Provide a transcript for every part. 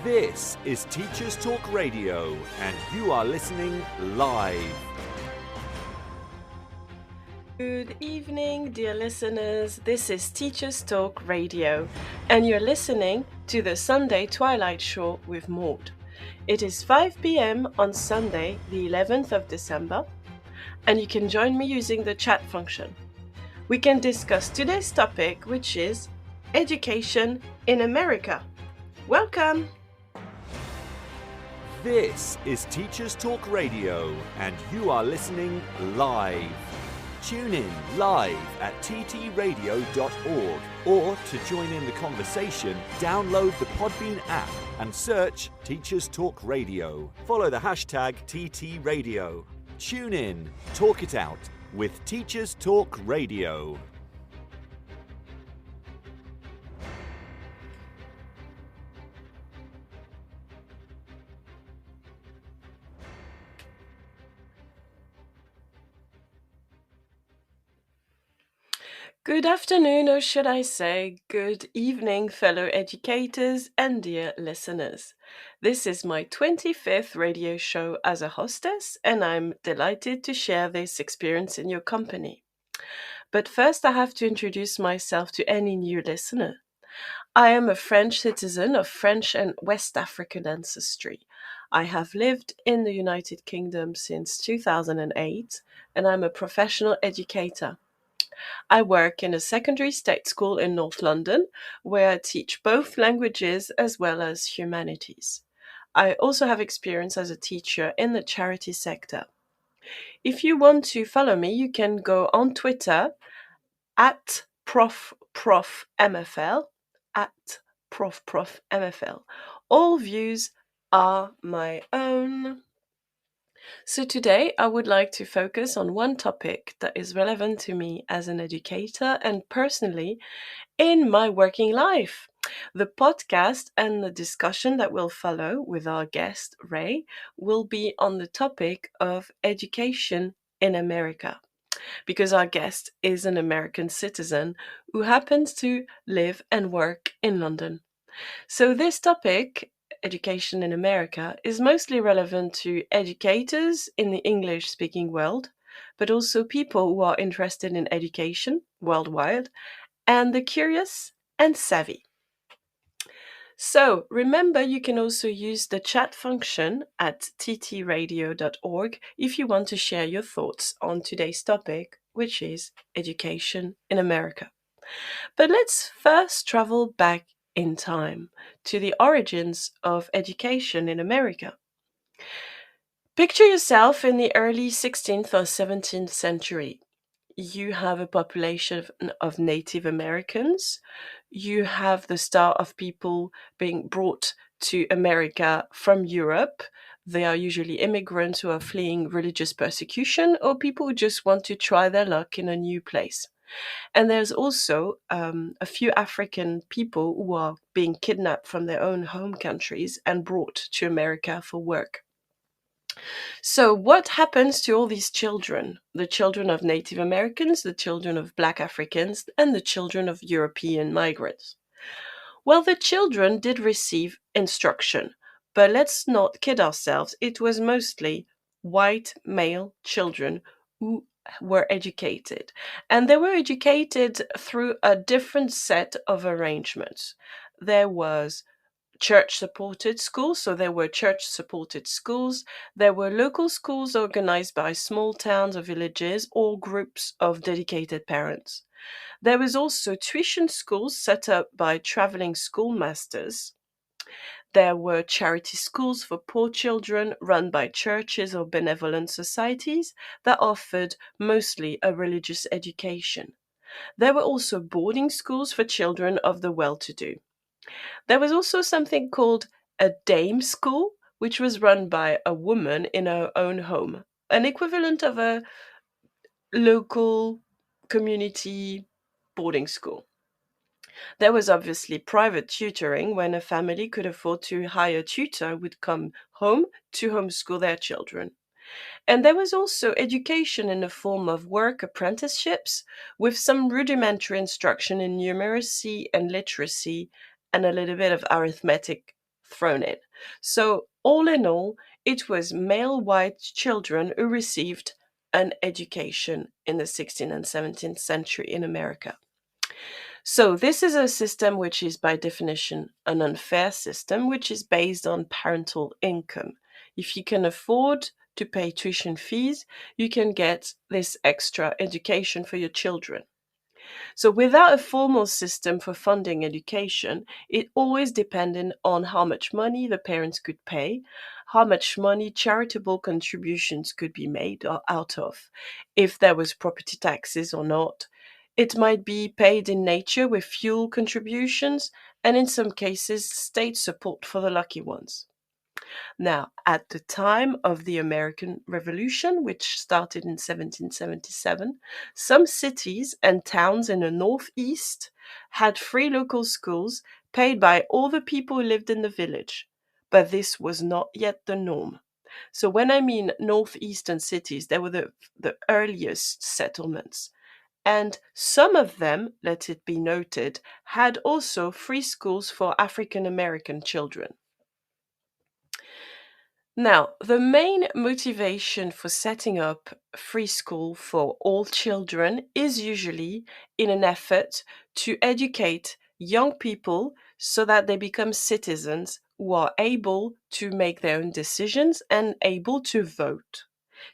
This is Teachers Talk Radio, and you are listening live. Good evening, dear listeners. This is Teachers Talk Radio, and you're listening to the Sunday Twilight Show with Maud. It is 5 p.m. on Sunday, the 11th of December, and you can join me using the chat function. We can discuss today's topic, which is education in America. Welcome! This is Teachers Talk Radio, and you are listening live. Tune in live at ttradio.org, or to join in the conversation, download the Podbean app and search Teachers Talk Radio. Follow the hashtag TTRadio. Tune in, talk it out with Teachers Talk Radio. Good afternoon, or should I say, good evening, fellow educators and dear listeners. This is my 25th radio show as a hostess, and I'm delighted to share this experience in your company. But first, I have to introduce myself to any new listener. I am a French citizen of French and West African ancestry. I have lived in the United Kingdom since 2008, and I'm a professional educator. I work in a secondary state school in North London, where I teach both languages as well as humanities. I also have experience as a teacher in the charity sector. If you want to follow me, you can go on Twitter at profmfl, at profmfl. All views are my own. So today I would like to focus on one topic that is relevant to me as an educator and personally in my working life. The podcast and the discussion that will follow with our guest, Ray, will be on the topic of education in America, because our guest is an American citizen who happens to live and work in London. So this topic, education in America, is mostly relevant to educators in the English-speaking world, but also people who are interested in education worldwide, and the curious and savvy. So remember, you can also use the chat function at ttradio.org if you want to share your thoughts on today's topic, which is education in America. But let's first travel back in time to the origins of education in America. Picture yourself in the early 16th or 17th century. You have a population of Native Americans. You have the start of people being brought to America from Europe. They are usually immigrants who are fleeing religious persecution or people who just want to try their luck in a new place. And there's also a few African people who are being kidnapped from their own home countries and brought to America for work. So what happens to all these children? The children of Native Americans, the children of Black Africans, and the children of European migrants? Well, the children did receive instruction, but let's not kid ourselves. It was mostly white male children who were educated. And they were educated through a different set of arrangements. There was church-supported schools, so there were church-supported schools. There were local schools organized by small towns or villages or groups of dedicated parents. There was also tuition schools set up by traveling schoolmasters. There were charity schools for poor children run by churches or benevolent societies that offered mostly a religious education. There were also boarding schools for children of the well-to-do. There was also something called a dame school, which was run by a woman in her own home, an equivalent of a local community boarding school. There was obviously private tutoring when a family could afford to hire a tutor who would come home to homeschool their children. And there was also education in the form of work apprenticeships with some rudimentary instruction in numeracy and literacy and a little bit of arithmetic thrown in. So, all in all, it was male white children who received an education in the 16th and 17th century in America. So, this is a system which is by definition an unfair system, which is based on parental income. If you can afford to pay tuition fees, you can get this extra education for your children. So, without a formal system for funding education, it always depended on how much money the parents could pay, how much money charitable contributions could be made out of, if there was property taxes or not. It might be paid in nature with fuel contributions, and in some cases, state support for the lucky ones. Now, at the time of the American Revolution, which started in 1777, some cities and towns in the Northeast had free local schools paid by all the people who lived in the village. But this was not yet the norm. So, when I mean Northeastern cities, they were the earliest settlements. And some of them, let it be noted, had also free schools for African American children. Now, the main motivation for setting up free school for all children is usually in an effort to educate young people so that they become citizens who are able to make their own decisions and able to vote.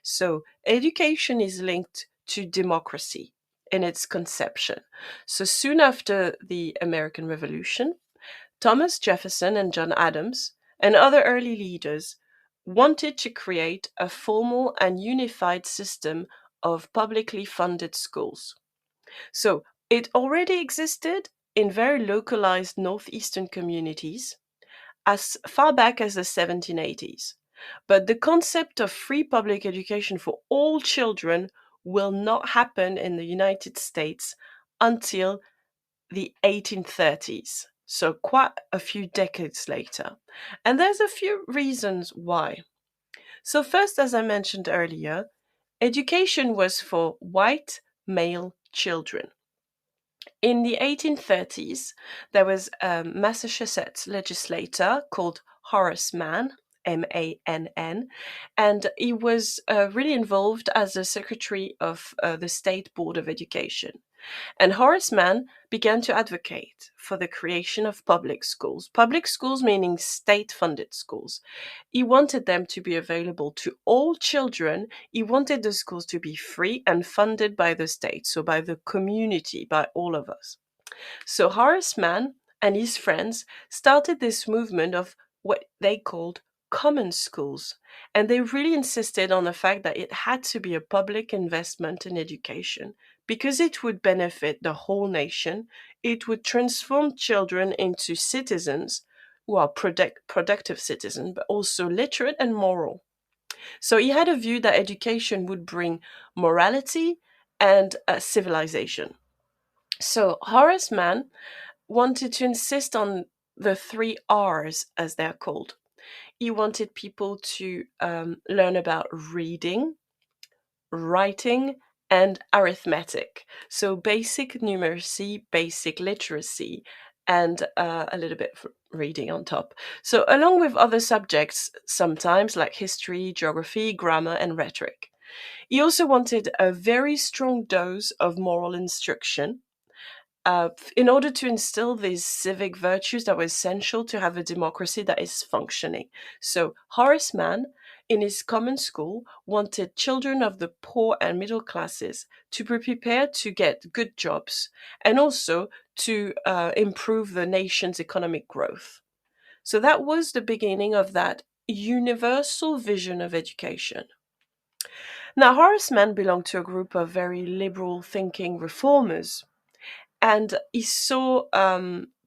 So, education is linked to democracy in its conception. So, soon after the American Revolution, Thomas Jefferson and John Adams and other early leaders wanted to create a formal and unified system of publicly funded schools. So it already existed in very localized northeastern communities as far back as the 1780s. But the concept of free public education for all children will not happen in the United States until the 1830s, so quite a few decades later. And there's a few reasons why. So, first, as I mentioned earlier, education was for white male children. In the 1830s, there was a Massachusetts legislator called Horace Mann, Mann, and he was really involved as the secretary of the State Board of Education. And Horace Mann began to advocate for the creation of public schools meaning state-funded schools. He wanted them to be available to all children. He wanted the schools to be free and funded by the state, so by the community, by all of us. So Horace Mann and his friends started this movement of what they called common schools. And they really insisted on the fact that it had to be a public investment in education because it would benefit the whole nation. It would transform children into citizens who are productive citizens, but also literate and moral. So he had a view that education would bring morality and civilization. So Horace Mann wanted to insist on the 3 R's, as they're called. He wanted people to learn about reading, writing, and arithmetic. So basic numeracy, basic literacy, and a little bit of reading on top. So along with other subjects, sometimes like history, geography, grammar, and rhetoric. He also wanted a very strong dose of moral instruction in order to instill these civic virtues that were essential to have a democracy that is functioning. So Horace Mann, in his common school, wanted children of the poor and middle classes to be prepared to get good jobs and also to improve the nation's economic growth. So that was the beginning of that universal vision of education. Now, Horace Mann belonged to a group of very liberal thinking reformers, and he saw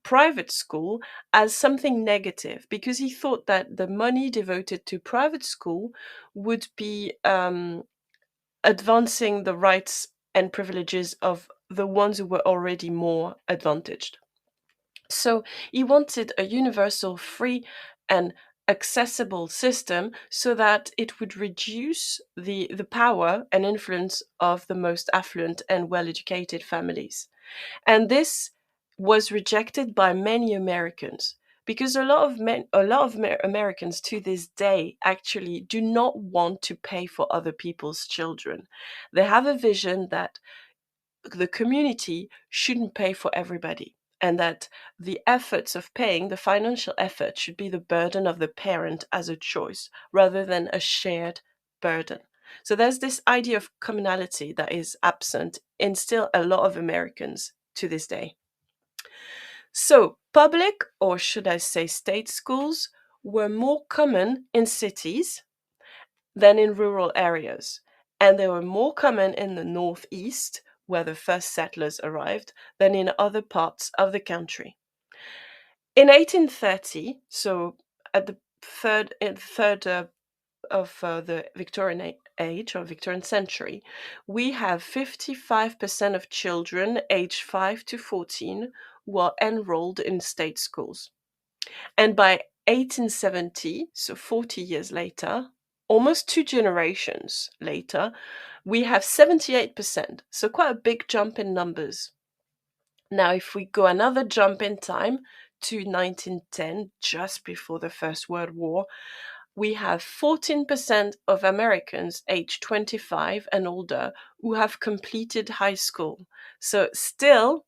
private school as something negative because he thought that the money devoted to private school would be advancing the rights and privileges of the ones who were already more advantaged. So he wanted a universal, free, and accessible system so that it would reduce the power and influence of the most affluent and well-educated families. And this was rejected by many Americans because Americans to this day actually do not want to pay for other people's children. They have a vision that the community shouldn't pay for everybody, and that the efforts of paying, the financial effort, should be the burden of the parent as a choice rather than a shared burden. So there's this idea of communality that is absent in still a lot of Americans to this day. So public, or should I say state schools, were more common in cities than in rural areas, and they were more common in the Northeast, where the first settlers arrived, than in other parts of the country. In 1830, so at the third of the Victorian age or Victorian century, we have 55% of children aged 5 to 14 who are enrolled in state schools. And by 1870, so 40 years later, almost two generations later, we have 78%. So quite a big jump in numbers. Now, if we go another jump in time to 1910, just before the First World War, we have 14% of Americans aged 25 and older who have completed high school. So still,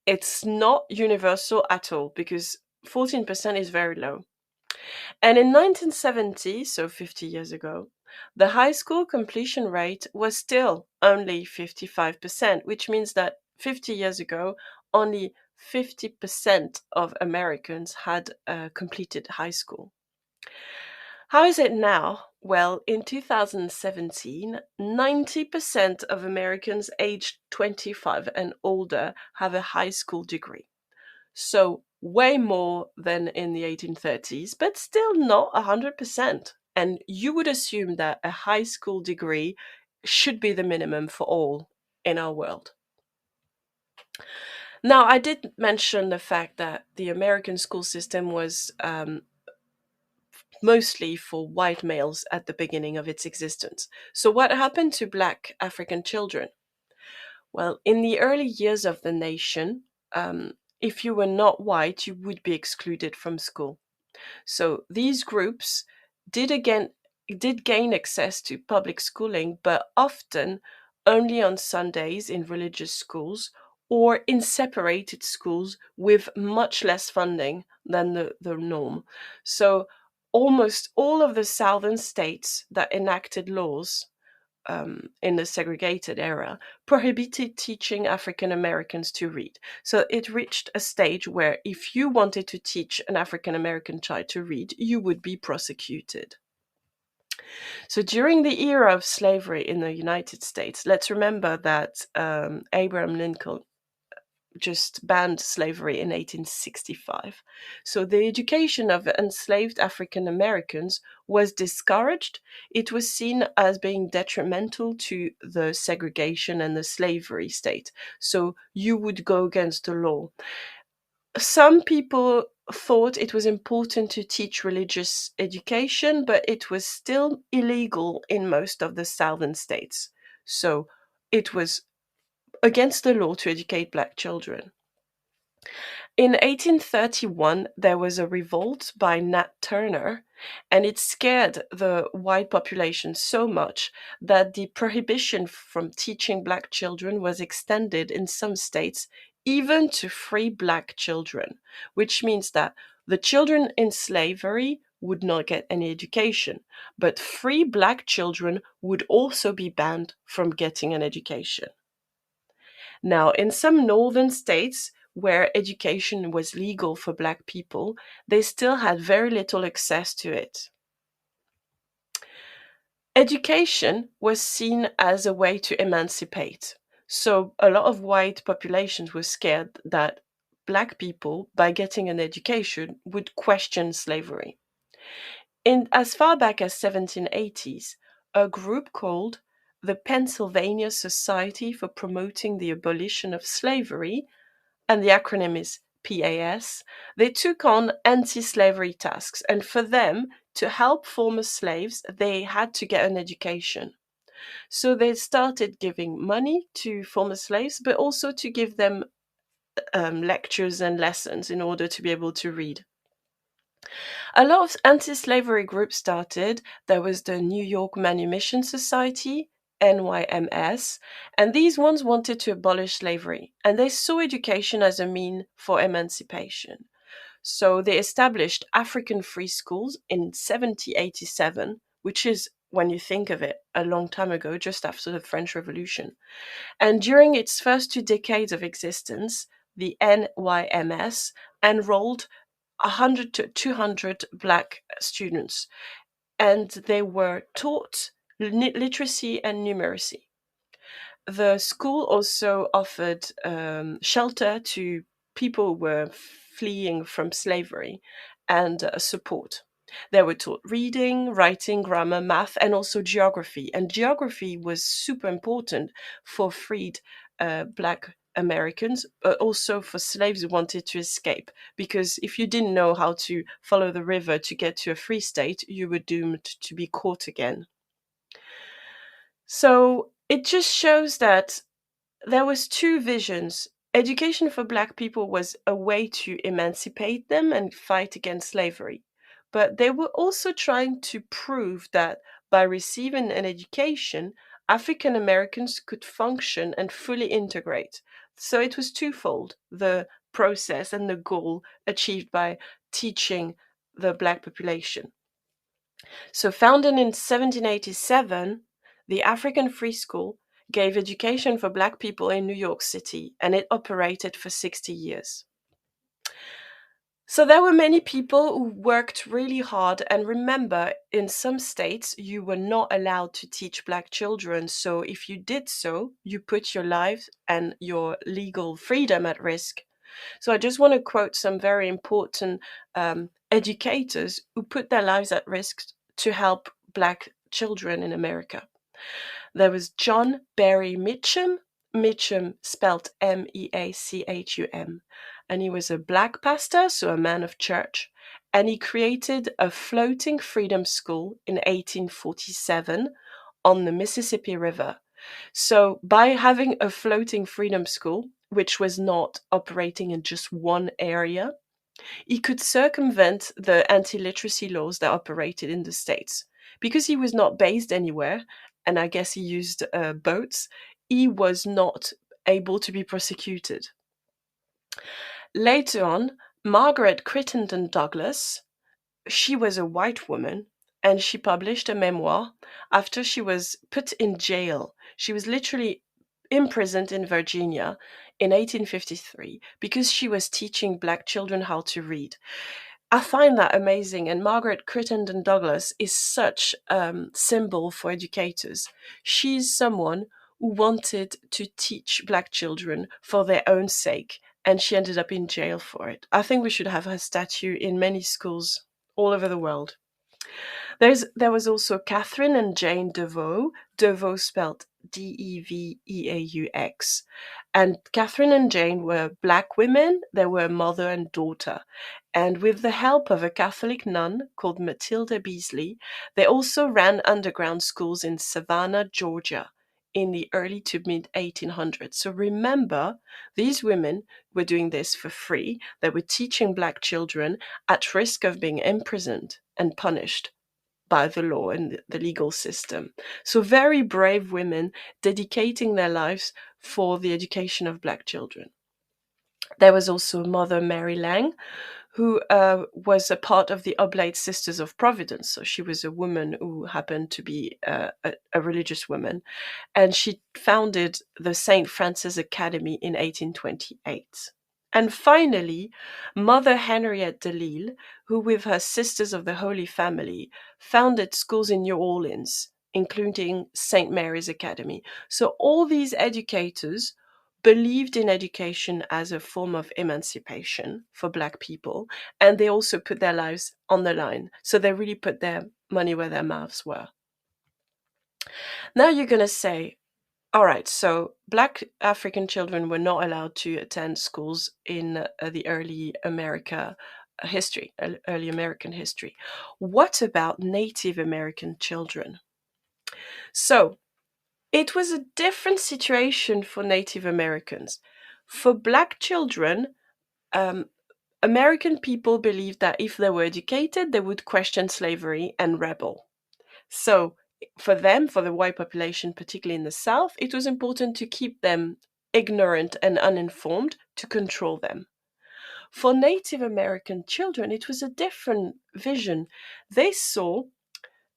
it's not universal at all, because 14% is very low. And in 1970, so 50 years ago, the high school completion rate was still only 55%, which means that 50 years ago, only 50% of Americans had completed high school. How is it now? Well, in 2017, 90% of Americans aged 25 and older have a high school degree. So way more than in the 1830s, but still not 100%. And you would assume that a high school degree should be the minimum for all in our world. Now, I did mention the fact that the American school system was mostly for white males at the beginning of its existence. So, what happened to Black African children? Well, in the early years of the nation, if you were not white, you would be excluded from school. So these groups did gain access to public schooling, but often only on Sundays in religious schools or in separated schools with much less funding than the norm. So almost all of the southern states that enacted laws in the segregated era, prohibited teaching African Americans to read. So it reached a stage where if you wanted to teach an African American child to read, you would be prosecuted. So during the era of slavery in the United States, let's remember that Abraham Lincoln just banned slavery in 1865. So the education of enslaved African Americans was discouraged. It was seen as being detrimental to the segregation and the slavery state. So you would go against the law. Some people thought it was important to teach religious education, but it was still illegal in most of the southern states. So it was against the law to educate Black children. In 1831, there was a revolt by Nat Turner, and it scared the white population so much that the prohibition from teaching Black children was extended in some states even to free Black children, which means that the children in slavery would not get any education, but free Black children would also be banned from getting an education. Now, in some northern states where education was legal for Black people, they still had very little access to it. Education was seen as a way to emancipate. So a lot of white populations were scared that Black people, by getting an education, would question slavery. In as far back as 1780s, a group called the Pennsylvania Society for Promoting the Abolition of Slavery, and the acronym is PAS, they took on anti-slavery tasks, and for them to help former slaves, they had to get an education. So they started giving money to former slaves, but also to give them lectures and lessons in order to be able to read. A lot of anti-slavery groups started. There was the New York Manumission Society, NYMS, and these ones wanted to abolish slavery, and they saw education as a mean for emancipation. So they established African free schools in 1787, which is, when you think of it, a long time ago, just after the French Revolution. And during its first 2 decades of existence, the NYMS enrolled 100 to 200 black students, and they were taught literacy and numeracy. The school also offered shelter to people who were fleeing from slavery and support. They were taught reading, writing, grammar, math, and also geography. And geography was super important for freed Black Americans, but also for slaves who wanted to escape. Because if you didn't know how to follow the river to get to a free state, you were doomed to be caught again. So it just shows that there was two visions. Education for black people was a way to emancipate them and fight against slavery. But they were also trying to prove that by receiving an education, African Americans could function and fully integrate. So it was twofold, the process and the goal achieved by teaching the black population. So, founded in 1787, the African Free School gave education for Black people in New York City, and it operated for 60 years. So, there were many people who worked really hard. And remember, in some states, you were not allowed to teach Black children. So, if you did so, you put your life and your legal freedom at risk. So I just want to quote some very important educators who put their lives at risk to help Black children in America. There was John Barry Mitchum, Mitchum spelled Meachum, and he was a Black pastor, so a man of church, and he created a floating freedom school in 1847 on the Mississippi River. So, by having a floating freedom school, which was not operating in just one area, he could circumvent the anti literacy laws that operated in the States. Because he was not based anywhere, and I guess he used boats, he was not able to be prosecuted. Later on, Margaret Crittenden Douglas, she was a white woman, and she published a memoir after she was put in jail. She was literally imprisoned in Virginia in 1853 because she was teaching Black children how to read. I find that amazing, and Margaret Crittenden Douglas is such a symbol for educators. She's someone who wanted to teach Black children for their own sake, and she ended up in jail for it. I think we should have her statue in many schools all over the world. There was also Catherine and Jane DeVoe, DeVoe spelled Deveaux. And Catherine and Jane were Black women. They were mother and daughter. And with the help of a Catholic nun called Matilda Beasley, they also ran underground schools in Savannah, Georgia, in the early to mid 1800s. So remember, these women were doing this for free. They were teaching Black children at risk of being imprisoned and punished by the law and the legal system. So very brave women dedicating their lives for the education of Black children. There was also Mother Mary Lang, who was a part of the Oblate Sisters of Providence. So she was a woman who happened to be a religious woman. And she founded the St. Francis Academy in 1828. And finally, Mother Henriette Delille, who with her Sisters of the Holy Family founded schools in New Orleans, including St. Mary's Academy. So all these educators believed in education as a form of emancipation for Black people, and they also put their lives on the line. So they really put their money where their mouths were. Now you're going to say, all right, so Black African children were not allowed to attend schools in the early American history. What about Native American children? So it was a different situation for Native Americans. For Black children, American people believed that if they were educated, they would question slavery and rebel. So, for them, for the white population, particularly in the South, it was important to keep them ignorant and uninformed to control them. For Native American children, it was a different vision. They saw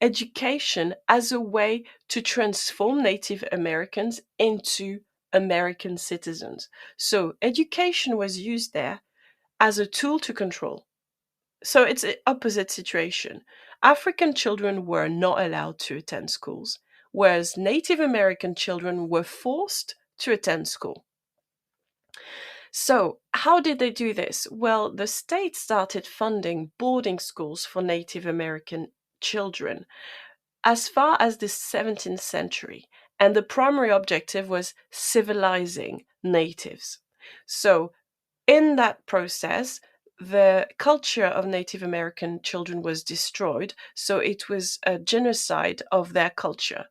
education as a way to transform Native Americans into American citizens. So, education was used there as a tool to control. So it's an opposite situation. African children were not allowed to attend schools, whereas Native American children were forced to attend school. So, how did they do this? Well, the state started funding boarding schools for Native American children as far as the 17th century, and the primary objective was civilizing natives. So, in that process, the culture of Native American children was destroyed. So it was a genocide of their culture.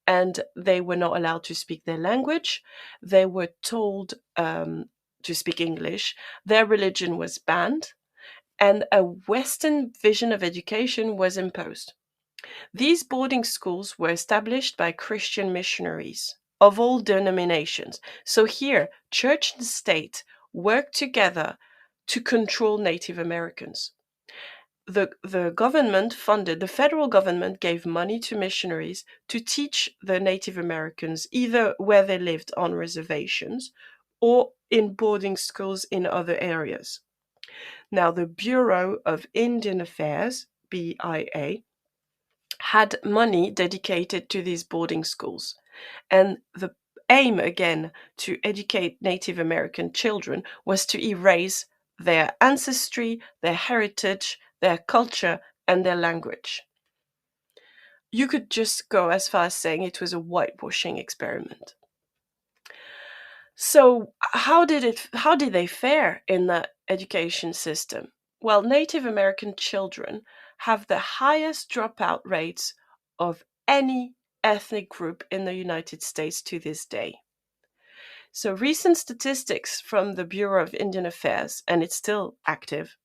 And they were not allowed to speak their language. They were told to speak English. Their religion was banned. And a Western vision of education was imposed. These boarding schools were established by Christian missionaries of all denominations. So here, church and state worked together to control Native Americans. The government funded, the federal government gave money to missionaries to teach the Native Americans either where they lived on reservations or in boarding schools in other areas. Now, the Bureau of Indian Affairs, BIA, had money dedicated to these boarding schools. And the aim, again, to educate Native American children was to erase their ancestry, their heritage, their culture, and their language. You could just go as far as saying it was a whitewashing experiment. So how did they fare in that education system? Well, Native American children have the highest dropout rates of any ethnic group in the United States to this day. So recent statistics from the Bureau of Indian Affairs, and it's still active,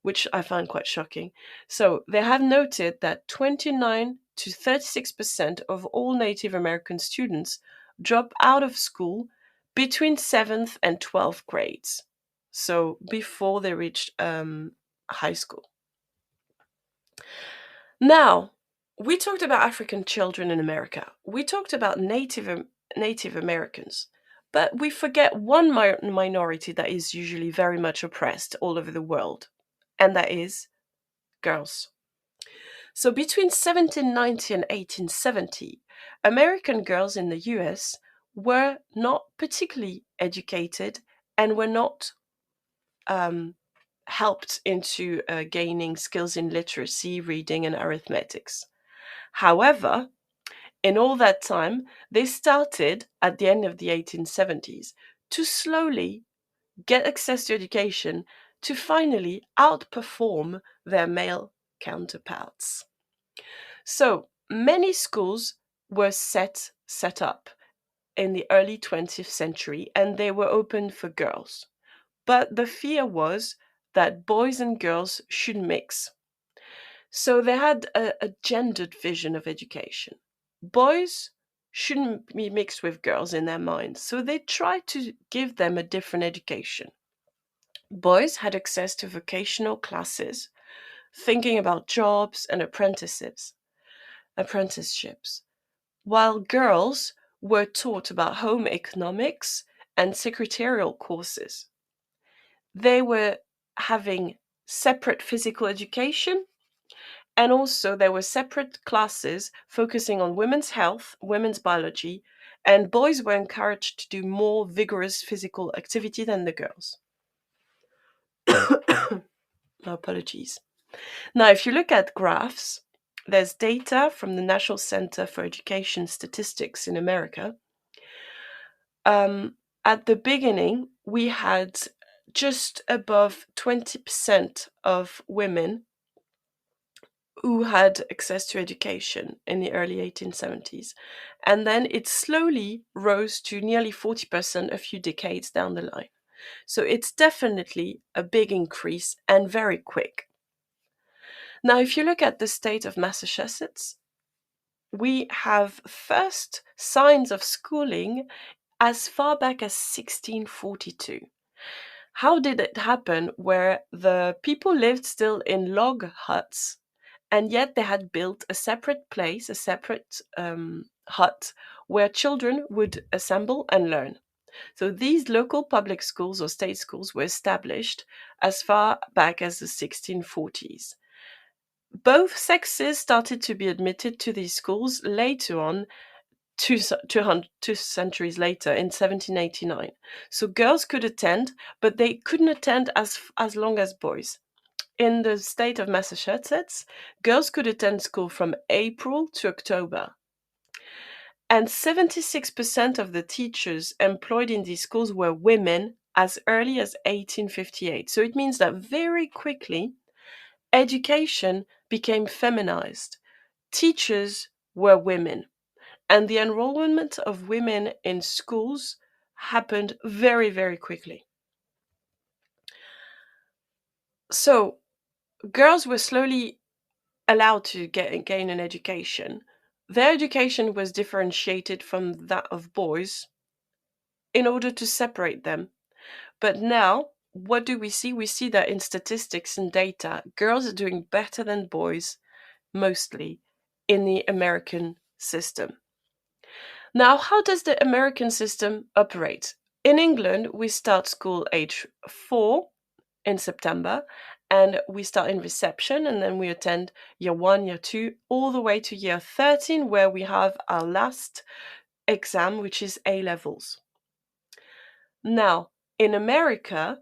which I find quite shocking. So they have noted that 29 to 36% of all Native American students drop out of school between 7th and 12th grades. So before they reached high school. Now, we talked about African children in America. We talked about Native Americans. But we forget one minority that is usually very much oppressed all over the world, and that is girls. So between 1790 and 1870, American girls in the US were not particularly educated and were not helped into gaining skills in literacy, reading, and arithmetics. However, in all that time, they started at the end of the 1870s to slowly get access to education to finally outperform their male counterparts. So many schools were set up in the early 20th century, and they were open for girls. But the fear was that boys and girls should mix. So they had a gendered vision of education. Boys shouldn't be mixed with girls in their minds, so they tried to give them a different education. Boys had access to vocational classes, thinking about jobs and apprenticeships, while girls were taught about home economics and secretarial courses. They were having separate physical education, and also there were separate classes focusing on women's health, women's biology, and boys were encouraged to do more vigorous physical activity than the girls. My apologies. Now, if you look at graphs, there's data from the National Center for Education Statistics in America. At the beginning, we had just above 20% of women who had access to education in the early 1870s. And then it slowly rose to nearly 40% a few decades down the line. So it's definitely a big increase and very quick. Now, if you look at the state of Massachusetts, we have first signs of schooling as far back as 1642. How did it happen where the people lived still in log huts, and yet they had built a separate place, a separate hut, where children would assemble and learn? So these local public schools or state schools were established as far back as the 1640s. Both sexes started to be admitted to these schools later on, two centuries later, in 1789. So girls could attend, but they couldn't attend as long as boys. In the state of Massachusetts, girls could attend school from April to October. And 76% of the teachers employed in these schools were women as early as 1858. So it means that very quickly, education became feminized. Teachers were women. And the enrollment of women in schools happened very, very quickly. So girls were slowly allowed to gain an education. Their education was differentiated from that of boys in order to separate them. But now, what do we see? We see that in statistics and data, girls are doing better than boys, mostly in the American system. Now, how does the American system operate? In England, we start school age 4 in September, and we start in reception, and then we attend year 1, year 2, all the way to year 13, where we have our last exam, which is A levels. Now, in America,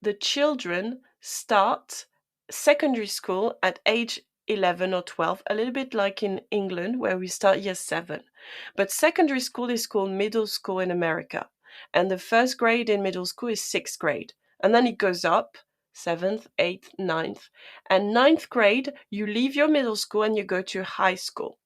the children start secondary school at age 11 or 12, a little bit like in England, where we start year 7. But secondary school is called middle school in America. And the first grade in middle school is 6th grade. And then it goes up, 7th, 8th, 9th. And 9th grade, you leave your middle school and you go to high school.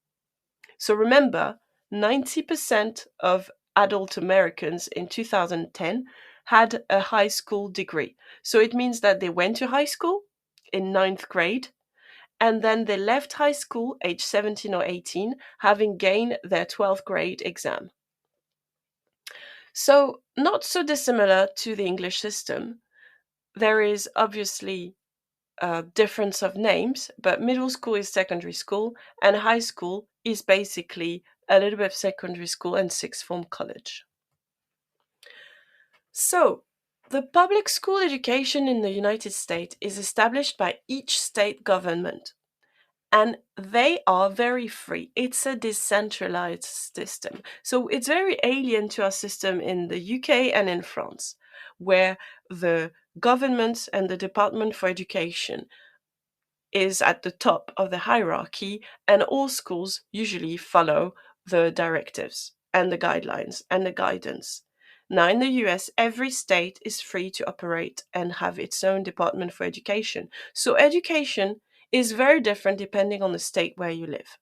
So remember, 90% of adult Americans in 2010 had a high school degree. So it means that they went to high school in 9th grade, and then they left high school age 17 or 18, having gained their 12th grade exam. So not so dissimilar to the English system. There is obviously a difference of names, but middle school is secondary school, and high school is basically a little bit of secondary school and sixth form college. So, the public school education in the United States is established by each state government, and they are very free. It's a decentralized system. So it's very alien to our system in the UK and in France, where the government and the Department for Education is at the top of the hierarchy, and all schools usually follow the directives and the guidelines and the guidance. Now, in the US, every state is free to operate and have its own Department for Education. So education is very different depending on the state where you live.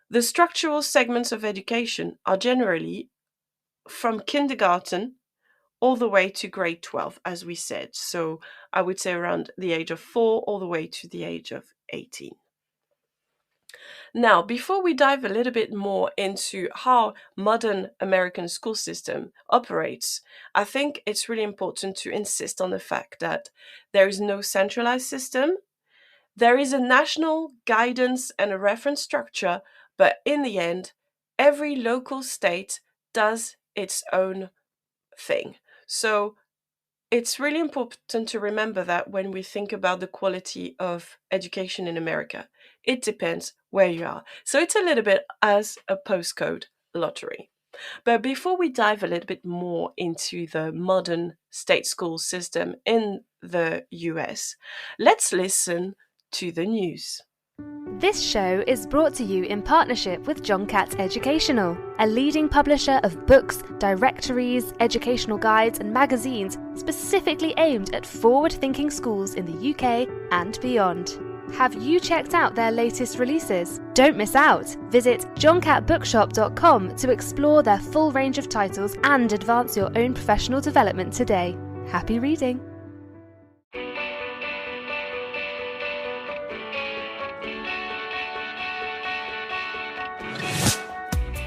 The structural segments of education are generally from kindergarten all the way to grade 12, as we said. So I would say around the age of 4 all the way to the age of 18. Now, before we dive a little bit more into how modern American school system operates, I think it's really important to insist on the fact that there is no centralized system. There is a national guidance and a reference structure, but in the end, every local state does its own thing. So it's really important to remember that when we think about the quality of education in America, it depends where you are. So it's a little bit as a postcode lottery. But before we dive a little bit more into the modern state school system in the US, let's listen to the news. This show is brought to you in partnership with John Catt Educational, a leading publisher of books, directories, educational guides and magazines specifically aimed at forward-thinking schools in the UK and beyond. Have you checked out their latest releases? Don't miss out! Visit johncatbookshop.com to explore their full range of titles and advance your own professional development today. Happy reading!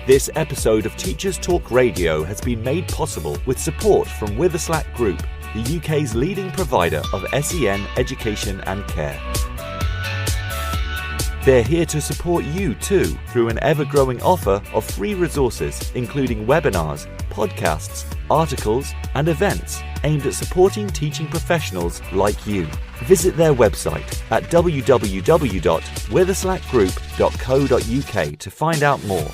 This episode of Teachers Talk Radio has been made possible with support from Witherslack Group, the UK's leading provider of SEN education and care. They're here to support you too through an ever-growing offer of free resources, including webinars, podcasts, articles, and events aimed at supporting teaching professionals like you. Visit their website at www.witherslackgroup.co.uk to find out more.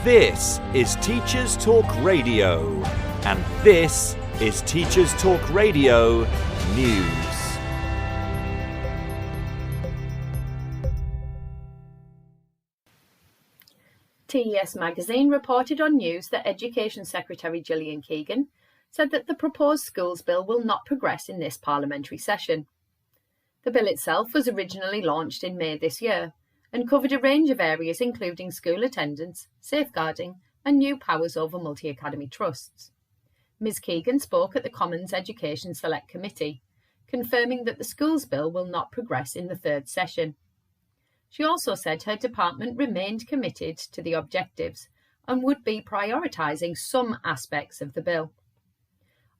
This is Teachers Talk Radio, and this is Teachers Talk Radio News. TES magazine reported on news that Education Secretary Gillian Keegan said that the proposed schools bill will not progress in this parliamentary session. The bill itself was originally launched in May this year and covered a range of areas including school attendance, safeguarding and new powers over multi-academy trusts. Ms Keegan spoke at the Commons Education Select Committee, confirming that the schools bill will not progress in the third session. She also said her department remained committed to the objectives and would be prioritising some aspects of the bill.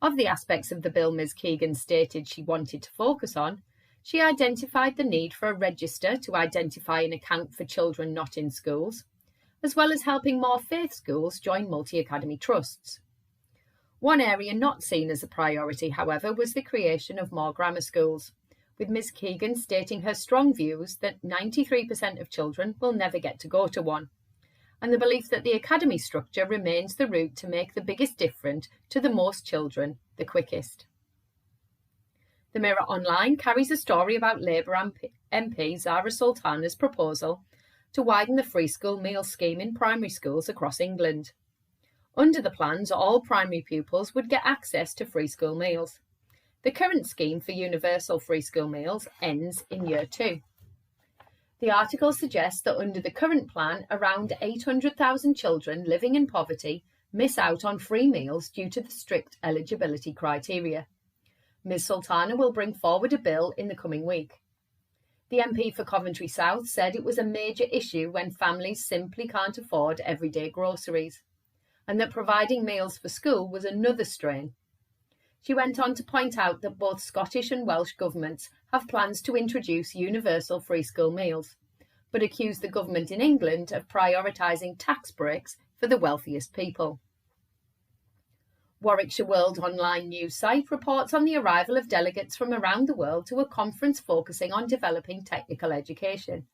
Of the aspects of the bill Ms Keegan stated she wanted to focus on, she identified the need for a register to identify and account for children not in schools, as well as helping more faith schools join multi-academy trusts. One area not seen as a priority, however, was the creation of more grammar schools, with Ms Keegan stating her strong views that 93% of children will never get to go to one, and the belief that the academy structure remains the route to make the biggest difference to the most children the quickest. The Mirror Online carries a story about Labour MP Zara Sultana's proposal to widen the free school meal scheme in primary schools across England. Under the plans, all primary pupils would get access to free school meals. The current scheme for universal free school meals ends in Year 2. The article suggests that under the current plan, around 800,000 children living in poverty miss out on free meals due to the strict eligibility criteria. Ms Sultana will bring forward a bill in the coming week. The MP for Coventry South said it was a major issue when families simply can't afford everyday groceries, and that providing meals for school was another strain. She went on to point out that both Scottish and Welsh governments have plans to introduce universal free school meals, but accused the government in England of prioritising tax breaks for the wealthiest people. Warwickshire World online news site reports on the arrival of delegates from around the world to a conference focusing on developing technical education.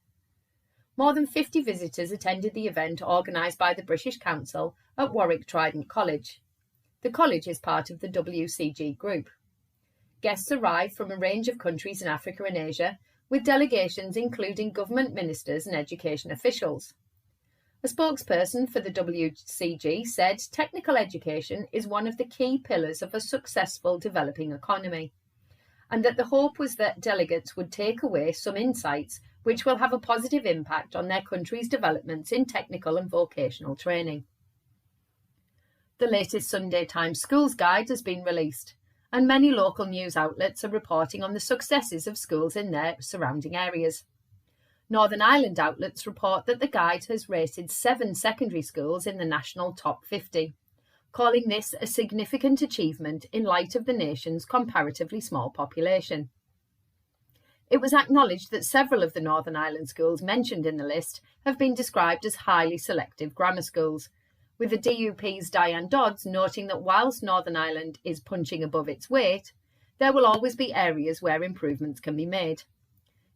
More than 50 visitors attended the event organised by the British Council at Warwick Trident College. The college is part of the WCG group. Guests arrived from a range of countries in Africa and Asia, with delegations including government ministers and education officials. A spokesperson for the WCG said technical education is one of the key pillars of a successful developing economy, and that the hope was that delegates would take away some insights which will have a positive impact on their country's developments in technical and vocational training. The latest Sunday Times Schools Guide has been released, and many local news outlets are reporting on the successes of schools in their surrounding areas. Northern Ireland outlets report that the guide has rated 7 secondary schools in the national top 50, calling this a significant achievement in light of the nation's comparatively small population. It was acknowledged that several of the Northern Ireland schools mentioned in the list have been described as highly selective grammar schools, with the DUP's Diane Dodds noting that whilst Northern Ireland is punching above its weight, there will always be areas where improvements can be made.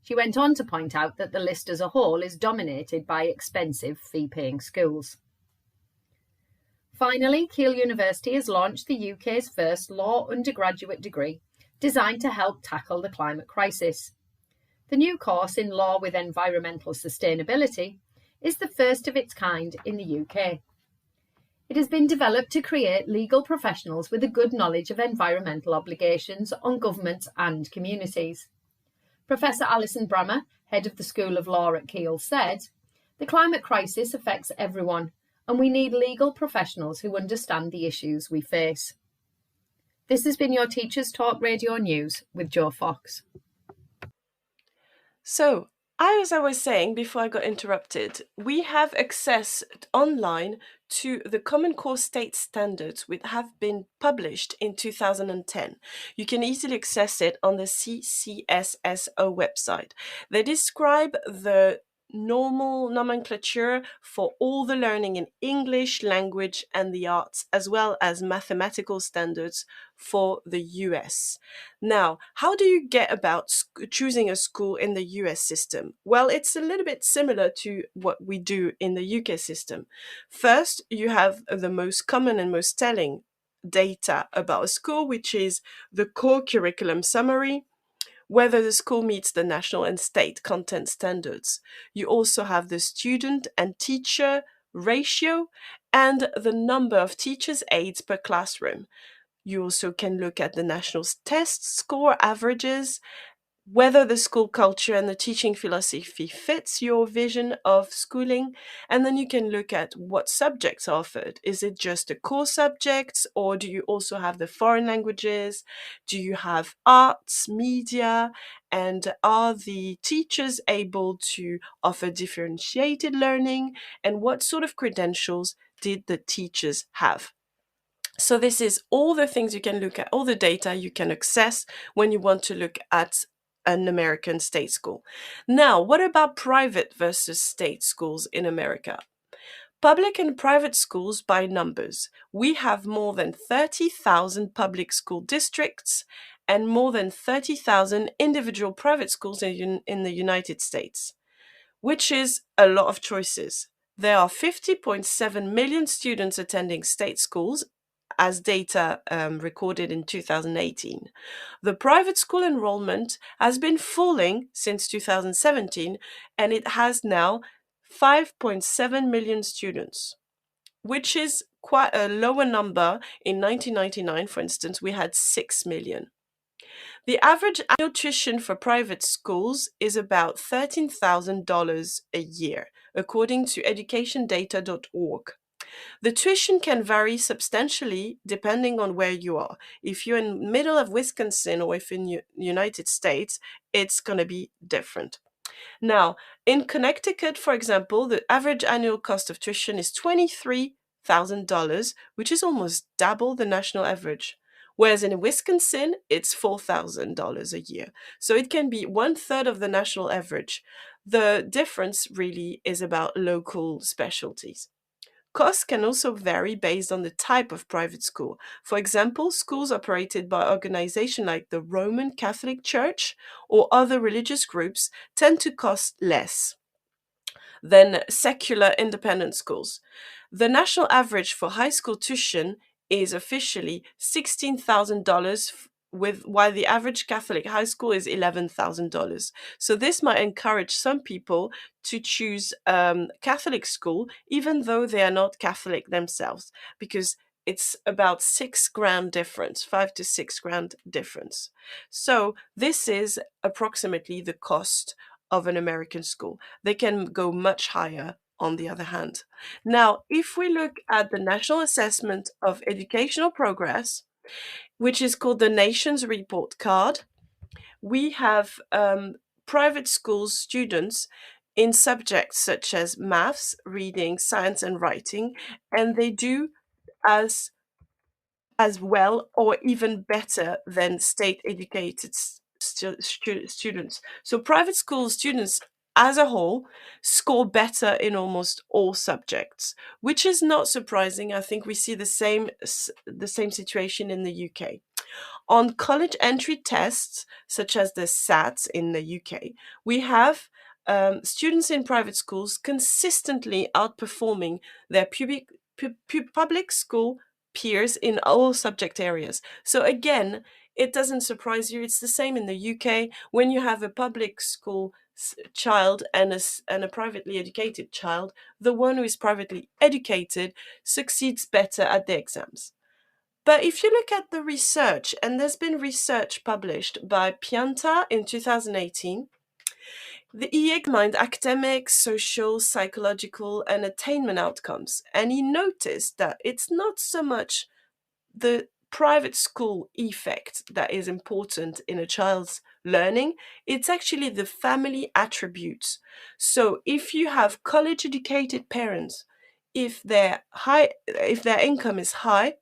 She went on to point out that the list as a whole is dominated by expensive fee-paying schools. Finally, Keele University has launched the UK's first law undergraduate degree designed to help tackle the climate crisis. The new course in Law with Environmental Sustainability is the first of its kind in the UK. It has been developed to create legal professionals with a good knowledge of environmental obligations on governments and communities. Professor Alison Brammer, head of the School of Law at Keele, said, "The climate crisis affects everyone, and we need legal professionals who understand the issues we face." This has been your Teachers Talk Radio News with Jo Fox. So, as I was saying before I got interrupted, we have access online to the Common Core State Standards, which have been published in 2010. You can easily access it on the CCSSO website. They describe the normal nomenclature for all the learning in English, language, and the arts, as well as mathematical standards for the US. Now, how do you get about choosing a school in the US system? Well, it's a little bit similar to what we do in the UK system. First, you have the most common and most telling data about a school, which is the core curriculum summary, whether the school meets the national and state content standards. You also have the student and teacher ratio and the number of teachers' aides per classroom. You also can look at the national test score averages, whether the school culture and the teaching philosophy fits your vision of schooling, and then you can look at what subjects are offered. Is it just the core subjects, or do you also have the foreign languages? Do you have arts, media, and are the teachers able to offer differentiated learning? And what sort of credentials did the teachers have? So this is all the things you can look at, all the data you can access when you want to look at an American state school. Now, what about private versus state schools in America? Public and private schools by numbers. We have more than 30,000 public school districts and more than 30,000 individual private schools in the United States, which is a lot of choices. There are 50.7 million students attending state schools, as data recorded in 2018. The private school enrollment has been falling since 2017, and it has now 5.7 million students, which is quite a lower number. In 1999, for instance, we had 6 million. The average annual tuition for private schools is about $13,000 a year, according to educationdata.org. The tuition can vary substantially depending on where you are. If you're in the middle of Wisconsin or if in the United States, it's going to be different. Now, in Connecticut, for example, the average annual cost of tuition is $23,000, which is almost double the national average. Whereas in Wisconsin, it's $4,000 a year. So it can be 1/3 of the national average. The difference really is about local specialties. Costs can also vary based on the type of private school. For example, schools operated by organizations like the Roman Catholic Church or other religious groups tend to cost less than secular independent schools. The national average for high school tuition is officially $16,000, while the average Catholic high school is $11,000. So this might encourage some people to choose Catholic school, even though they are not Catholic themselves, because it's about $6,000 difference, $5,000 to $6,000 difference. So this is approximately the cost of an American school. They can go much higher on the other hand. Now, if we look at the National Assessment of Educational Progress, which is called the Nation's Report Card, we have private school students in subjects such as maths, reading, science, and writing, and they do as well or even better than state educated students. So private school students as a whole score better in almost all subjects, which is not surprising. I think we see the same situation in the UK. On college entry tests, such as the SATs in the UK, we have students in private schools consistently outperforming their public school peers in all subject areas. So again, it doesn't surprise you. It's the same in the UK. When you have a public school child and a privately educated child, the one who is privately educated succeeds better at the exams. But if you look at the research, and there's been research published by Pianta in 2018, he examined academic, social, psychological, and attainment outcomes, and he noticed that it's not so much the private school effect that is important in a child's learning, it's actually the family attributes. So if you have college educated parents, if their income is high,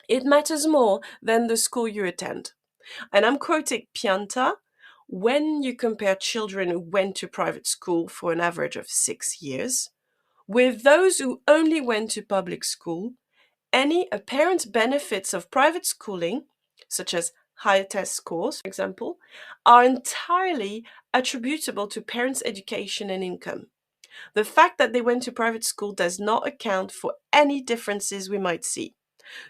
it matters more than the school you attend. And I'm quoting Pianta: when you compare children who went to private school for an average of 6 years with those who only went to public school, any apparent benefits of private schooling, such as higher test scores, for example, are entirely attributable to parents' education and income. The fact that they went to private school does not account for any differences we might see.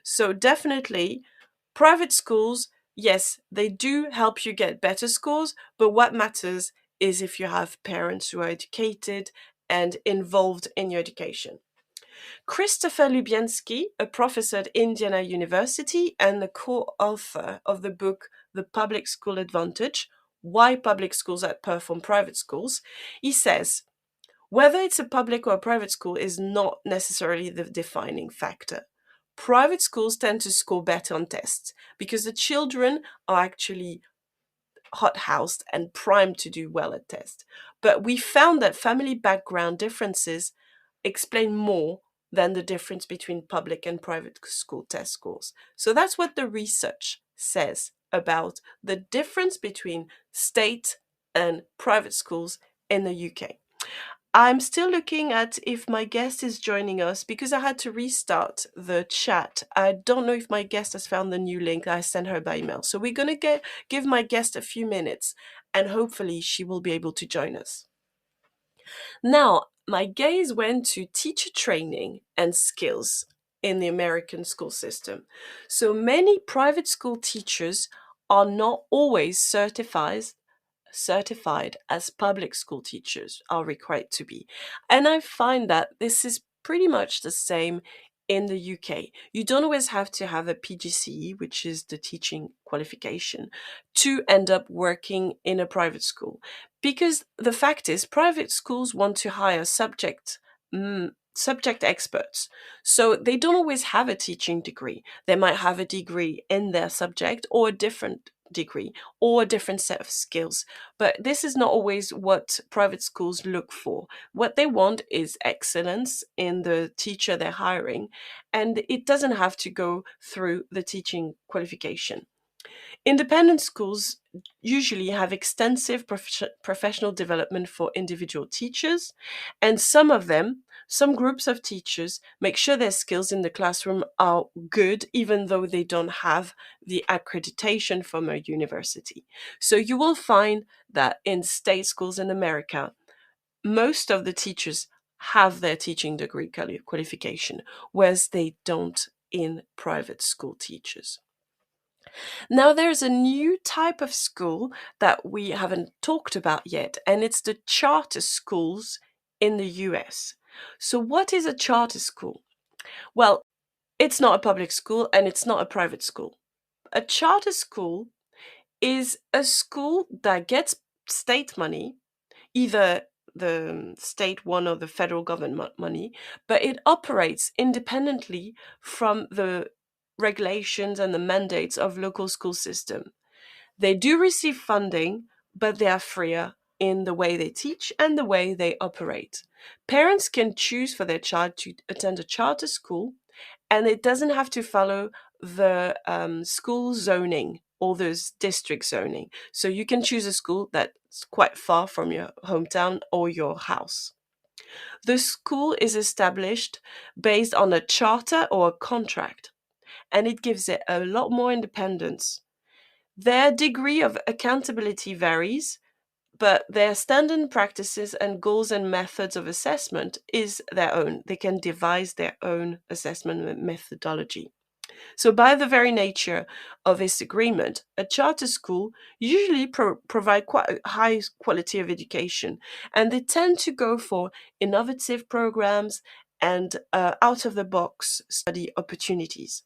So definitely, private schools, yes, they do help you get better scores, but what matters is if you have parents who are educated and involved in your education. Christopher Lubienski, a professor at Indiana University and the co-author of the book The Public School Advantage: Why Public Schools Outperform Private Schools, he says, whether it's a public or a private school is not necessarily the defining factor. Private schools tend to score better on tests because the children are actually hot-housed and primed to do well at tests. But we found that family background differences explain more than the difference between public and private school test scores. So that's what the research says about the difference between state and private schools in the UK. I'm still looking at if my guest is joining us because I had to restart the chat. I don't know if my guest has found the new link I sent her by email. So we're going to give my guest a few minutes and hopefully she will be able to join us. Now, my gaze went to teacher training and skills in the American school system. So many private school teachers are not always certified as public school teachers are required to be. And I find that this is pretty much the same in the UK. You don't always have to have a PGCE, which is the teaching qualification, to end up working in a private school. Because the fact is, private schools want to hire subject experts. So they don't always have a teaching degree. They might have a degree in their subject or a different degree or a different set of skills. But this is not always what private schools look for. What they want is excellence in the teacher they're hiring, and it doesn't have to go through the teaching qualification. Independent schools usually have extensive professional development for individual teachers, and some groups of teachers make sure their skills in the classroom are good even though they don't have the accreditation from a university. So you will find that in state schools in America, most of the teachers have their teaching degree qualification, whereas they don't in private school teachers. Now, there's a new type of school that we haven't talked about yet, and it's the charter schools in the US. So what is a charter school? Well, it's not a public school and it's not a private school. A charter school is a school that gets state money, either the state one or the federal government money, but it operates independently from the regulations and the mandates of local school system. They do receive funding, but they are freer in the way they teach and the way they operate. Parents can choose for their child to attend a charter school, and it doesn't have to follow the school zoning or the district zoning. So you can choose a school that's quite far from your hometown or your house. The school is established based on a charter or a contract, and it gives it a lot more independence. Their degree of accountability varies, but their standard practices and goals and methods of assessment is their own. They can devise their own assessment methodology. So by the very nature of this agreement, a charter school usually provide quite a high quality of education, and they tend to go for innovative programs and out-of-the-box study opportunities.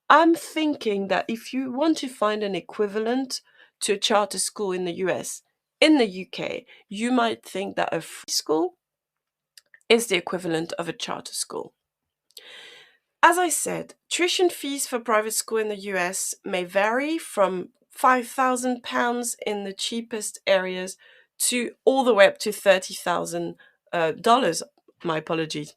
I'm thinking that if you want to find an equivalent to a charter school in the US, in the UK, you might think that a free school is the equivalent of a charter school. As I said, tuition fees for private school in the US may vary from £5,000 in the cheapest areas to all the way up to $30,000. My apologies.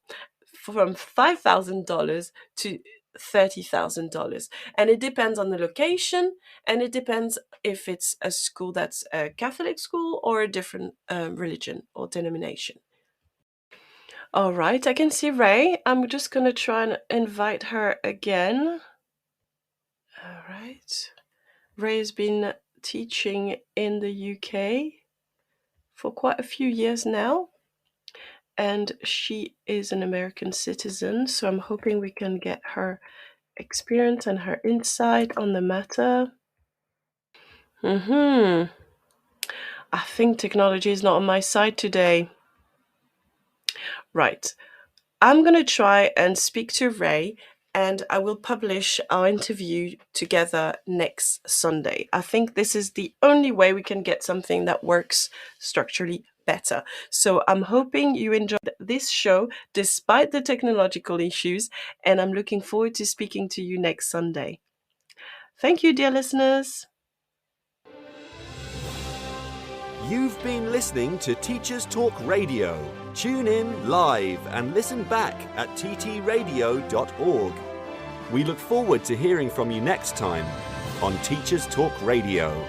From $5,000 to $30,000. And it depends on the location, and it depends if it's a school that's a Catholic school or a different religion or denomination. All right, I can see Ray. I'm just going to try and invite her again. All right. Ray has been teaching in the UK for quite a few years now, and she is an American citizen, so I'm hoping we can get her experience and her insight on the matter. I think technology is not on my side today. Right. I'm going to try and speak to Ray, and I will publish our interview together next Sunday. I think this is the only way we can get something that works structurally better. So I'm hoping you enjoyed this show despite the technological issues, and I'm looking forward to speaking to you next Sunday. Thank you, dear listeners. You've been listening to Teachers Talk Radio. Tune in live and listen back at ttradio.org. We look forward to hearing from you next time on Teachers Talk Radio.